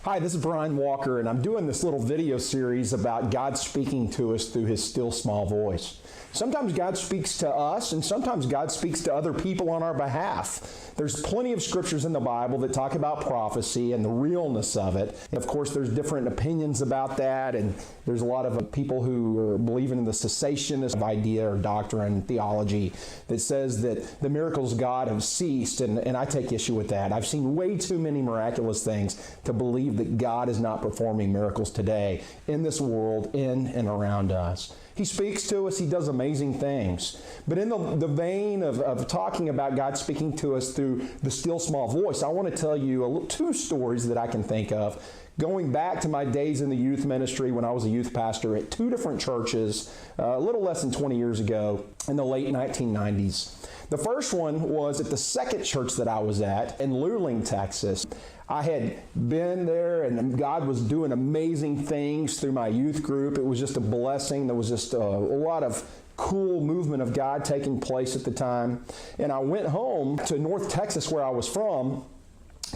Hi, this is Brian Walker, and I'm doing this little video series about God speaking to us through His still small voice. Sometimes God speaks to us, and sometimes God speaks to other people on our behalf. There's plenty of scriptures in the Bible that talk about prophecy and the realness of it. And of course, there's different opinions about that, and there's a lot of people who are believing in the cessationist idea or doctrine, theology, that says that the miracles of God have ceased, and I take issue with that. I've seen way too many miraculous things to believe that God is not performing miracles today in this world, in and around us. He speaks to us. He does amazing things. But in the vein of talking about God speaking to us through the still small voice, I want to tell you two stories that I can think of, going back to my days in the youth ministry when I was a youth pastor at two different churches a little less than 20 years ago in the late 1990s. The first one was at the second church that I was at in Luling, Texas. I had been there, and God was doing amazing things through my youth group. It was just a blessing. There was just a lot of cool movement of God taking place at the time. And I went home to North Texas, where I was from,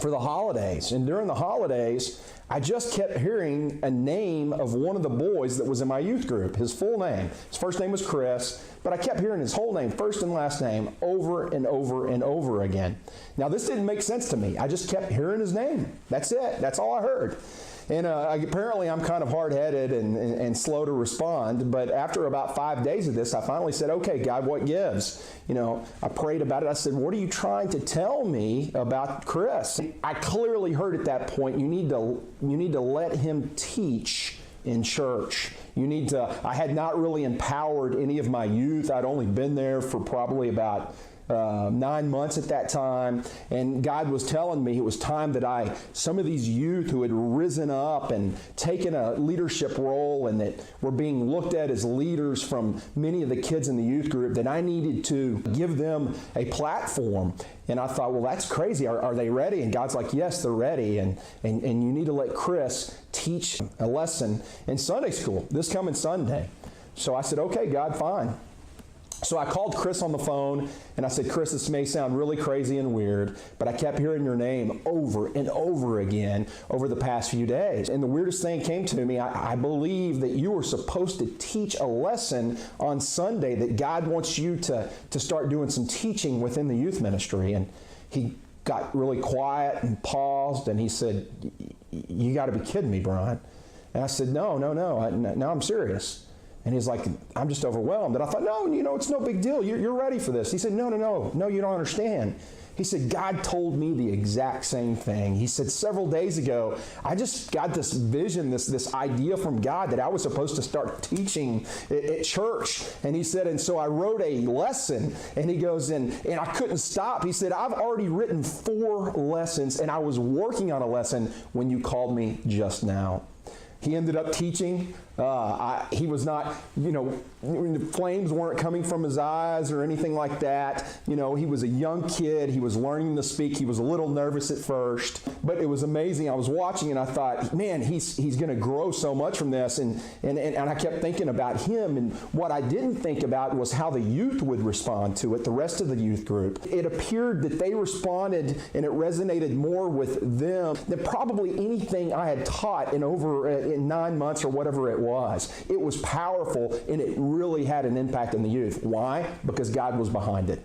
for the holidays. And during the holidays, I just kept hearing a name of one of the boys that was in my youth group, his full name. His first name was Chris, but I kept hearing his whole name, first and last name, over and over and over again. Now, this didn't make sense to me. I just kept hearing his name. That's it. That's all I heard. And apparently I'm kind of hard-headed and slow to respond, but after about 5 days of this, I finally said, okay, God, what gives? You know, I prayed about it. I said, what are you trying to tell me about Chris? I clearly heard at that point, you need to let him teach in church. I had not really empowered any of my youth. I'd only been there for probably about 9 months at that time, and God was telling me it was time that some of these youth who had risen up and taken a leadership role and that were being looked at as leaders from many of the kids in the youth group, that I needed to give them a platform. And I thought, well, that's crazy. Are they ready? And God's like, yes, they're ready. And you need to let Chris teach a lesson in Sunday school this coming Sunday. So I said, okay, God, fine. So I called Chris on the phone, and I said, Chris, this may sound really crazy and weird, but I kept hearing your name over and over again over the past few days. And the weirdest thing came to me, I believe that you were supposed to teach a lesson on Sunday, that God wants you to start doing some teaching within the youth ministry. And he got really quiet and paused, and he said, you got to be kidding me, Brian. And I said, no, I'm serious. And he's like, I'm just overwhelmed. And I thought, no, it's no big deal. You're ready for this. He said, no, you don't understand. He said, God told me the exact same thing. He said, several days ago, I just got this vision, this idea from God that I was supposed to start teaching at church. And he said, and so I wrote a lesson. And he goes, and I couldn't stop. He said, I've already written 4 lessons, and I was working on a lesson when you called me just now. He ended up teaching. He was not, the flames weren't coming from his eyes or anything like that. He was a young kid. He was learning to speak. He was a little nervous at first, but it was amazing. I was watching and I thought, man, he's going to grow so much from this. And I kept thinking about him. And what I didn't think about was how the youth would respond to it, the rest of the youth group. It appeared that they responded and it resonated more with them than probably anything I had taught in 9 months or whatever it was. It was powerful, and it really had an impact on the youth. Why? Because God was behind it.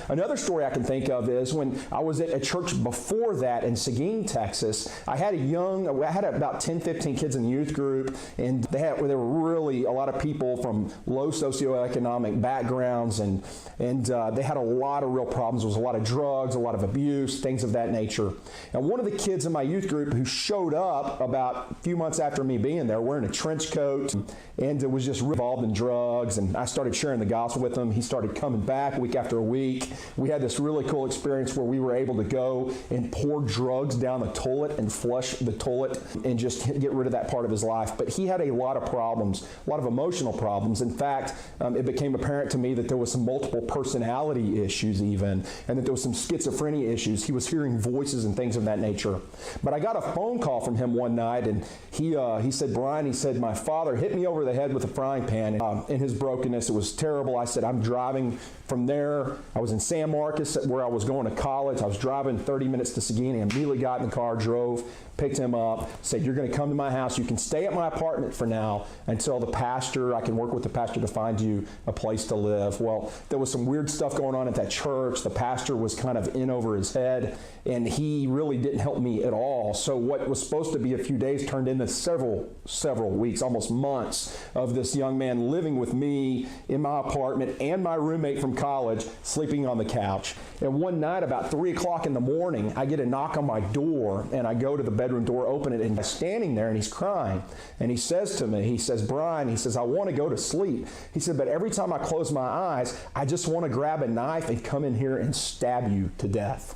Another story I can think of is when I was at a church before that in Seguin, Texas. I had about 10, 15 kids in the youth group, and there were really a lot of people from low socioeconomic backgrounds, and they had a lot of real problems. There was a lot of drugs, a lot of abuse, things of that nature. And one of the kids in my youth group who showed up about a few months after me being there wearing a trench coat and was just involved in drugs, and I started sharing the gospel with him. He started coming back week after week. We had this really cool experience where we were able to go and pour drugs down the toilet and flush the toilet and just get rid of that part of his life. But he had a lot of problems, a lot of emotional problems. In fact, it became apparent to me that there was some multiple personality issues even, and that there was some schizophrenia issues. He was hearing voices and things of that nature. But I got a phone call from him one night, and he said, Brian, he said, my father hit me over the head with a frying pan in his brokenness. It was terrible. I said, I'm driving from there. I was in San Marcos where I was going to college. I was driving 30 minutes to Seguin. I immediately got in the car, drove picked him up, said, you're going to come to my house. You can stay at my apartment for now until I can work with the pastor to find you a place to live. Well, there was some weird stuff going on at that church. The pastor was kind of in over his head, and he really didn't help me at all. So what was supposed to be a few days turned into several weeks, almost months, of this young man living with me in my apartment and my roommate from college sleeping on the couch. And one night about 3 o'clock in the morning, I get a knock on my door, and I go to the bedroom door, open it, and he's standing there and he's crying. And he says to me, he says, Brian, he says, I want to go to sleep. He said, but every time I close my eyes, I just want to grab a knife and come in here and stab you to death.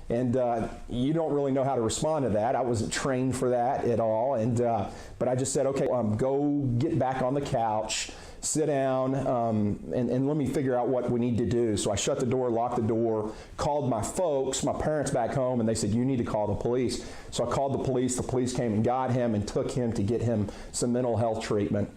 And you don't really know how to respond to that. I wasn't trained for that at all. And but I just said, okay, go get back on the couch, sit down, and let me figure out what we need to do. So I shut the door, locked the door, called my folks, my parents back home, and they said, you need to call the police. So I called the police. The police came and got him and took him to get him some mental health treatment.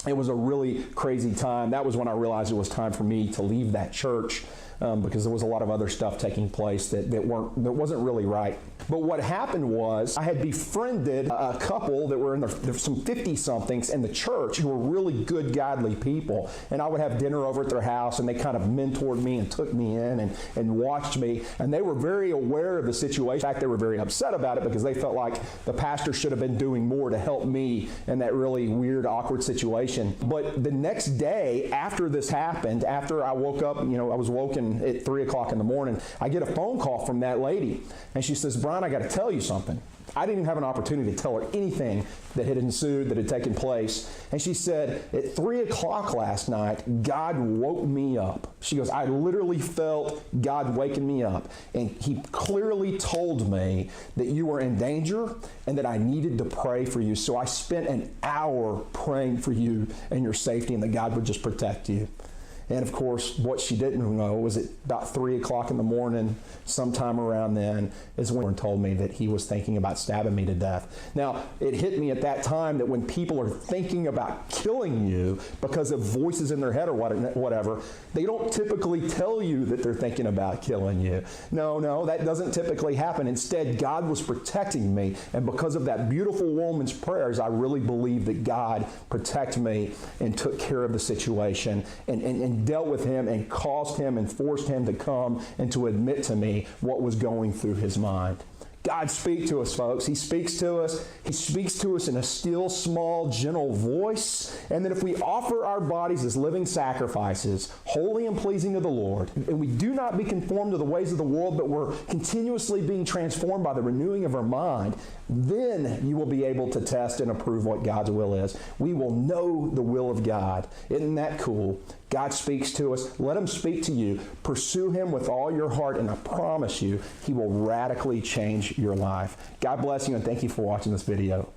It was a really crazy time. That was when I realized it was time for me to leave that church. Because there was a lot of other stuff taking place that wasn't really right. But what happened was I had befriended a couple that were in some 50-somethings in the church who were really good, godly people. And I would have dinner over at their house, and they kind of mentored me and took me in and watched me. And they were very aware of the situation. In fact, they were very upset about it because they felt like the pastor should have been doing more to help me in that really weird, awkward situation. But the next day after this happened, after I woke up, I was woken at 3 o'clock in the morning, I get a phone call from that lady, and she says, Brian, I got to tell you something. I didn't even have an opportunity to tell her anything that had ensued, that had taken place. And she said, at 3 o'clock last night, God woke me up. She goes, I literally felt God waking me up. And he clearly told me that you were in danger and that I needed to pray for you. So I spent an hour praying for you and your safety, and that God would just protect you. And of course, what she didn't know was at about 3 o'clock in the morning, sometime around then, is when he told me that he was thinking about stabbing me to death. Now, it hit me at that time that when people are thinking about killing you because of voices in their head or whatever, they don't typically tell you that they're thinking about killing you. No, that doesn't typically happen. Instead, God was protecting me. And because of that beautiful woman's prayers, I really believe that God protected me and took care of the situation and dealt with him and caused him and forced him to come and to admit to me what was going through his mind. God speaks to us, folks. He speaks to us. He speaks to us in a still, small, gentle voice. And that if we offer our bodies as living sacrifices, holy and pleasing to the Lord, and we do not be conformed to the ways of the world, but we're continuously being transformed by the renewing of our mind, then you will be able to test and approve what God's will is. We will know the will of God. Isn't that cool? God speaks to us. Let him speak to you. Pursue him with all your heart, and I promise you, he will radically change your life. God bless you, and thank you for watching this video.